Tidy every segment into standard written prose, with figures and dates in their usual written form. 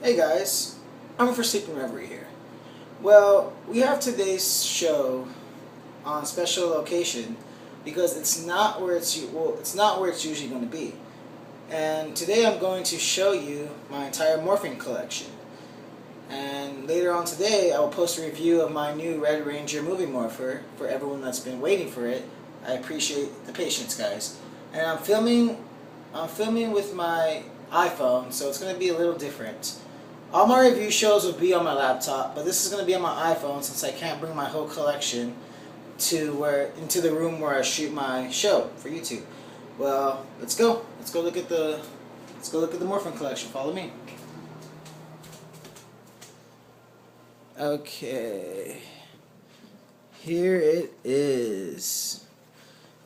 Hey guys, I'm for Afsinreverie here. Well, we have today's show on special location because it's not where it's not where it's usually going to be. And today I'm going to show you my entire morphing collection. And later on today, I will post a review of my new Red Ranger movie morpher for everyone that's been waiting for it. I appreciate the patience, guys. And I'm filming with my iPhone, so it's going to be a little different. All my review shows will be on my laptop, but this is going to be on my iPhone since I can't bring my whole collection into the room where I shoot my show for YouTube. Well, let's go. Let's go look at the morphing collection. Follow me. Okay. Here it is.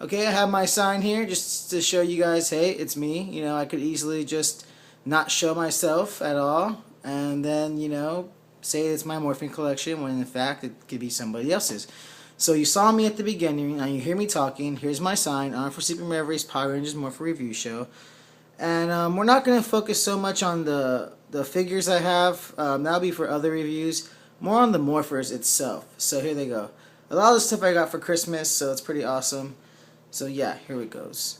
Okay, I have my sign here just to show you guys, hey, it's me. You know, I could easily just not show myself at all and then, you know, say it's my morphing collection when in fact it could be somebody else's. So you saw me at the beginning, now you hear me talking. Here's my sign on for Afsinreverie's Power Rangers Morpher review show. And we're not going to focus so much on the figures I have. That'll be for other reviews. More on the morphers itself. So here they go. A lot of the stuff I got for Christmas, so it's pretty awesome. So yeah, here it goes.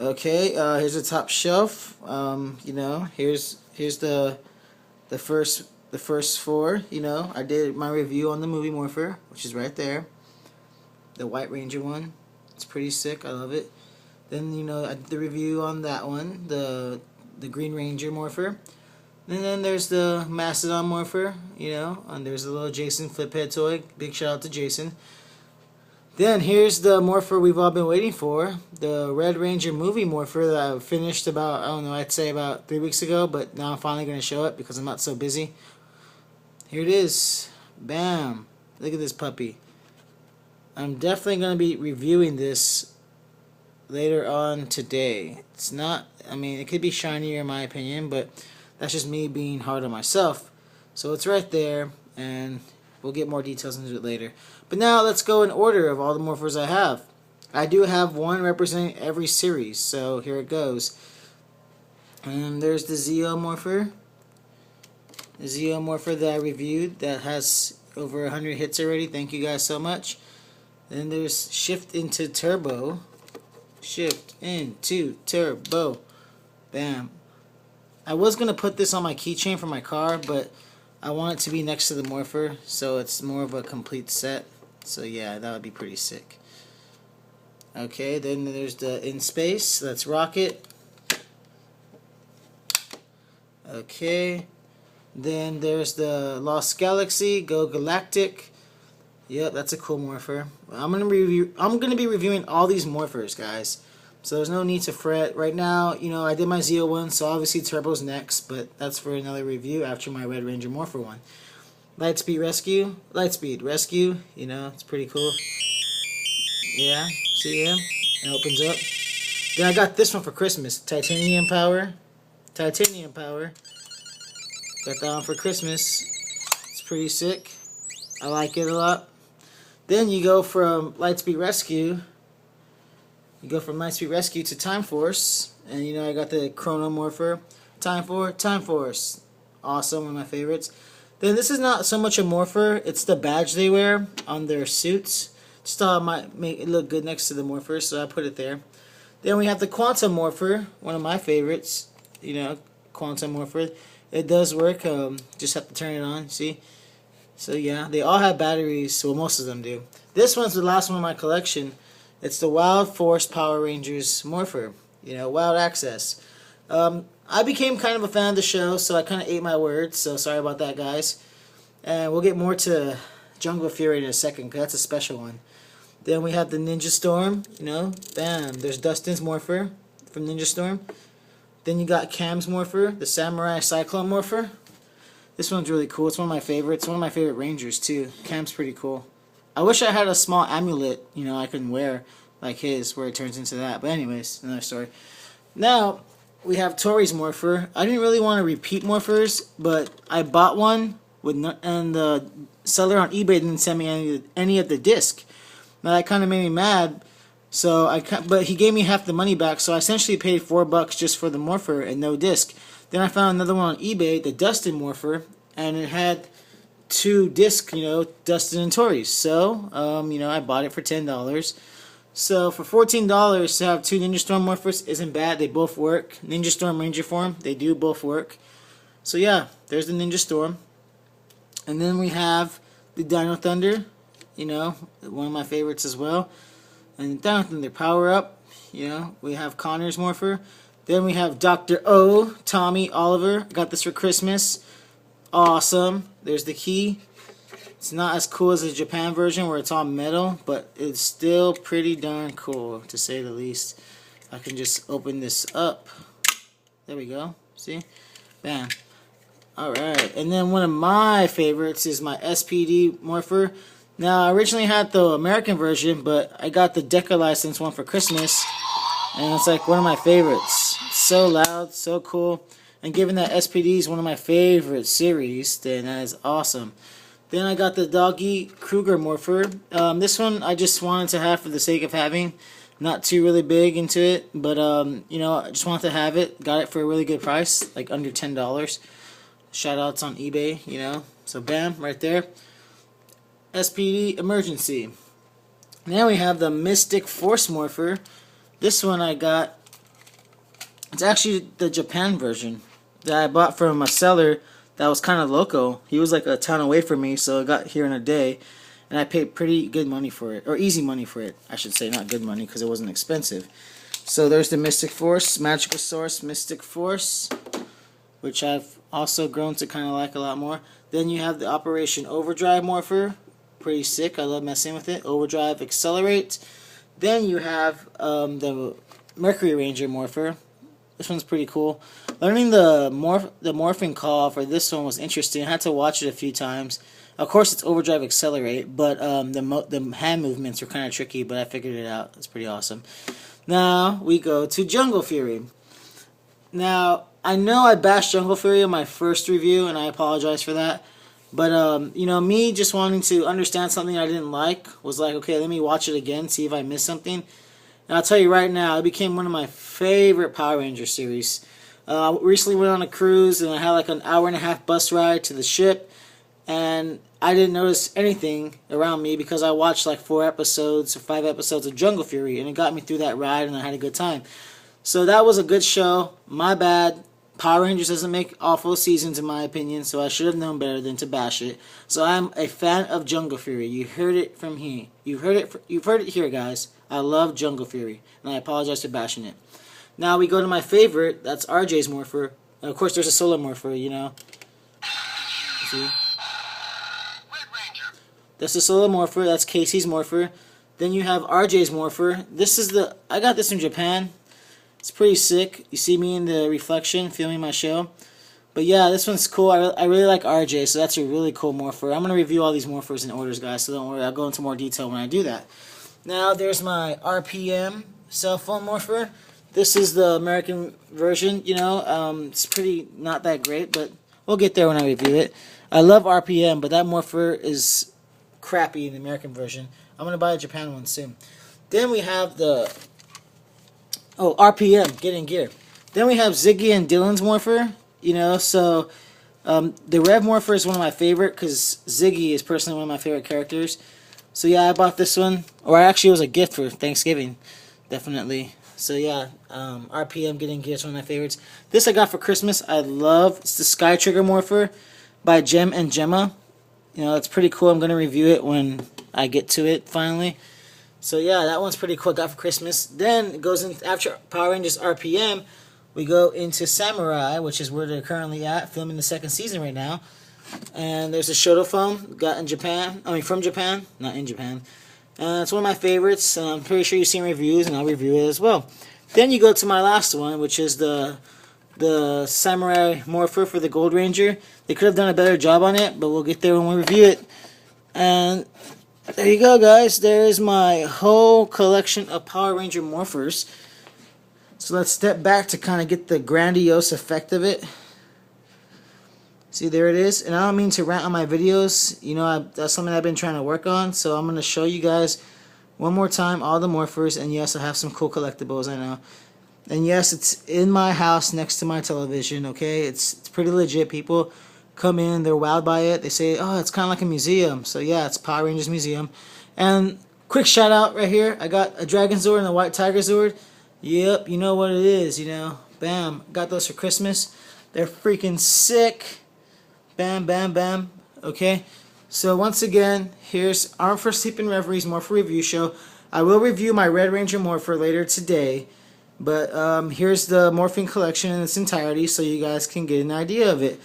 Okay, here's the top shelf. You know, here's the first four. You know, I did my review on the movie Morpher, which is right there. The White Ranger one. It's pretty sick. I love it. Then, you know, I did the review on that one, the Green Ranger Morpher. And then there's the Mastodon Morpher, you know, and there's the little Jason Fliphead toy. Big shout out to Jason. Then here's the Morpher we've all been waiting for, the Red Ranger movie Morpher that I finished about, I don't know, I'd say about 3 weeks ago, but now I'm finally going to show it because I'm not so busy. Here it is. Bam. Look at this puppy. I'm definitely going to be reviewing this later on today. It's not, I mean, it could be shinier in my opinion, but that's just me being hard on myself. So it's right there, and we'll get more details into it later. But now let's go in order of all the morphers I have. I do have one representing every series, so here it goes. And there's the Zeo Morpher. The Zeo Morpher that I reviewed that has over 100 hits already. Thank you guys so much. Then there's Shift into Turbo. Shift into Turbo. Bam. I was going to put this on my keychain for my car, but I want it to be next to the Morpher, so it's more of a complete set. So yeah, that would be pretty sick. Okay, then there's the In Space. That's Rocket. Okay. Then there's the Lost Galaxy. Go Galactic. Yep, that's a cool Morpher. I'm gonna be reviewing all these Morphers, guys. So there's no need to fret. Right now, you know, I did my Zeo one, so obviously Turbo's next, but that's for another review after my Red Ranger Morpher one. Lightspeed Rescue, you know, it's pretty cool. Yeah, see him? It opens up. Then I got this one for Christmas. Titanium Power. Got that one for Christmas. It's pretty sick. I like it a lot. Then you go from Lightspeed Rescue. You go from Lightspeed Rescue to Time Force. And you know, I got the Chrono Morpher. Time Force. Awesome, one of my favorites. Then this is not so much a Morpher, it's the badge they wear on their suits. Just thought it might make it look good next to the Morpher, so I put it there. Then we have the Quantum Morpher, one of my favorites. You know, Quantum Morpher. It does work, just have to turn it on, see? So yeah, they all have batteries, well most of them do. This one's the last one in my collection. It's the Wild Force Power Rangers Morpher. You know, Wild Access. I became kind of a fan of the show, so I kind of ate my words, so sorry about that, guys. And we'll get more to Jungle Fury in a second, because that's a special one. Then we have the Ninja Storm, you know, bam. There's Dustin's Morpher from Ninja Storm. Then you got Cam's Morpher, the Samurai Cyclone Morpher. This one's really cool. It's one of my favorites. One of my favorite Rangers, too. Cam's pretty cool. I wish I had a small amulet, you know, I can wear like his, where it turns into that. But anyways, another story. Now, we have Tori's Morpher. I didn't really want to repeat Morphers, but I bought one, and the seller on eBay didn't send me any of the disc. Now, that kind of made me mad. So but he gave me half the money back, so I essentially paid $4 just for the Morpher and no disc. Then I found another one on eBay, the Dustin Morpher, and it had 2 discs, Dustin and Tori's. So, I bought it for $10. So for $14 to have 2 Ninja Storm Morphers isn't bad. They both work. Ninja Storm Ranger form, they do both work. So yeah, there's the Ninja Storm. And then we have the Dino Thunder, one of my favorites as well. And Dino Thunder Power Up, we have Connor's Morpher. Then we have Dr. O, Tommy, Oliver. Got this for Christmas. Awesome. There's the key. It's not as cool as the Japan version where it's all metal, but it's still pretty darn cool, to say the least. I can just open this up. There we go. See? Bam. Alright. And then one of my favorites is my Spd Morpher. Now, I originally had the American version, but I got the Deca license one for Christmas. And it's like one of my favorites. It's so loud, so cool. And given that SPD is one of my favorite series, then that is awesome. Then I got the Doggy Kruger Morpher. This one I just wanted to have for the sake of having. Not too really big into it, but I just wanted to have it. Got it for a really good price, like under $10. Shout outs on eBay, So bam, right there. SPD Emergency. Now we have the Mystic Force Morpher. This one I got. It's actually the Japan version that I bought from a seller that was kind of local. He was like a town away from me, so I got here in a day, and I paid pretty good money for it, or easy money for it, I should say, not good money because it wasn't expensive. So there's the Mystic Force, Magical Source Mystic Force, which I've also grown to kind of like a lot more. Then you have the Operation Overdrive Morpher, pretty sick. I love messing with it. Overdrive Accelerate. Then you have the Mercury Ranger Morpher. This one's pretty cool. Learning the morphing call for this one was interesting. I had to watch it a few times. Of course, it's Overdrive Accelerate, but the hand movements were kind of tricky, but I figured it out. It's pretty awesome. Now, we go to Jungle Fury. Now, I know I bashed Jungle Fury in my first review, and I apologize for that. But, me just wanting to understand something I didn't like was like, okay, let me watch it again, see if I missed something. And I'll tell you right now, it became one of my favorite Power Ranger series. I recently went on a cruise, and I had like an hour-and-a-half bus ride to the ship, and I didn't notice anything around me because I watched like 4 episodes or 5 episodes of Jungle Fury, and it got me through that ride, and I had a good time. So that was a good show. My bad. Power Rangers doesn't make awful seasons in my opinion, so I should have known better than to bash it. So I'm a fan of Jungle Fury. You heard it from here. You've heard it here, guys. I love Jungle Fury, and I apologize for bashing it. Now we go to my favorite. That's RJ's Morpher. And of course, there's a Solar Morpher. See? That's the Solar Morpher. That's Casey's Morpher. Then you have RJ's Morpher. I got this from Japan. It's pretty sick. You see me in the reflection filming my show. But yeah, this one's cool. I really like RJ, so that's a really cool Morpher. I'm going to review all these Morphers in orders, guys, so don't worry. I'll go into more detail when I do that. Now, there's my RPM cell phone Morpher. This is the American version, It's pretty not that great, but we'll get there when I review it. I love RPM, but that Morpher is crappy in the American version. I'm going to buy a Japan one soon. Then we have the... Oh, RPM, get in gear. Then we have Ziggy and Dylan's Morpher, so the Rev Morpher is one of my favorite because Ziggy is personally one of my favorite characters. So yeah, I bought this one, or actually it was a gift for Thanksgiving, definitely. So yeah, RPM, get in gear is one of my favorites. This I got for Christmas. It's the Sky Trigger Morpher by Gem and Gemma. It's pretty cool. I'm going to review it when I get to it finally. So yeah, that one's pretty cool. Got for Christmas. Then it goes in after Power Rangers RPM. We go into Samurai, which is where they're currently at, filming the 2nd season right now. And there's a Shoto phone got in Japan. From Japan, not in Japan. It's one of my favorites. And I'm pretty sure you've seen reviews, and I'll review it as well. Then you go to my last one, which is the Samurai Morpher for the Gold Ranger. They could have done a better job on it, but we'll get there when we review it. And there you go, guys. There's my whole collection of Power Ranger Morphers. So let's step back to kind of get the grandiose effect of it. See, there it is. And I don't mean to rant on my videos. That's something I've been trying to work on. So I'm going to show you guys one more time all the Morphers. And yes, I have some cool collectibles, I know. And yes, it's in my house next to my television, okay? It's pretty legit. People come in, they're wowed by it. They say, oh, it's kind of like a museum. So yeah, it's Power Rangers Museum. And quick shout out right here. I got a Dragon Zord and a White Tiger Zord. Yep, you know what it is, you know. Bam, got those for Christmas. They're freaking sick. Bam, bam, bam. Okay, so once again, here's our first Sleeping Reverie's Morpher review show. I will review my Red Ranger Morpher later today, but here's the morphing collection in its entirety, so you guys can get an idea of it.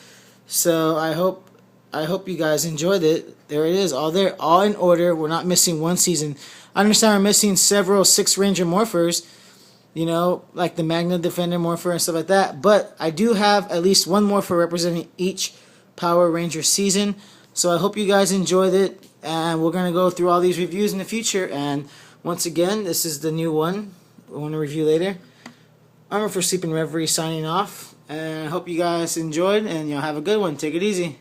So I hope you guys enjoyed it. There it is, all there, all in order. We're not missing one season. I understand we're missing several 6 Ranger Morphers, you know, like the Magna Defender Morpher and stuff like that. But I do have at least one Morpher representing each Power Ranger season. So I hope you guys enjoyed it, and we're going to go through all these reviews in the future. And once again, this is the new one we're going to review later. I'm for Sleeping Reverie signing off, and I hope you guys enjoyed, and have a good one. Take it easy.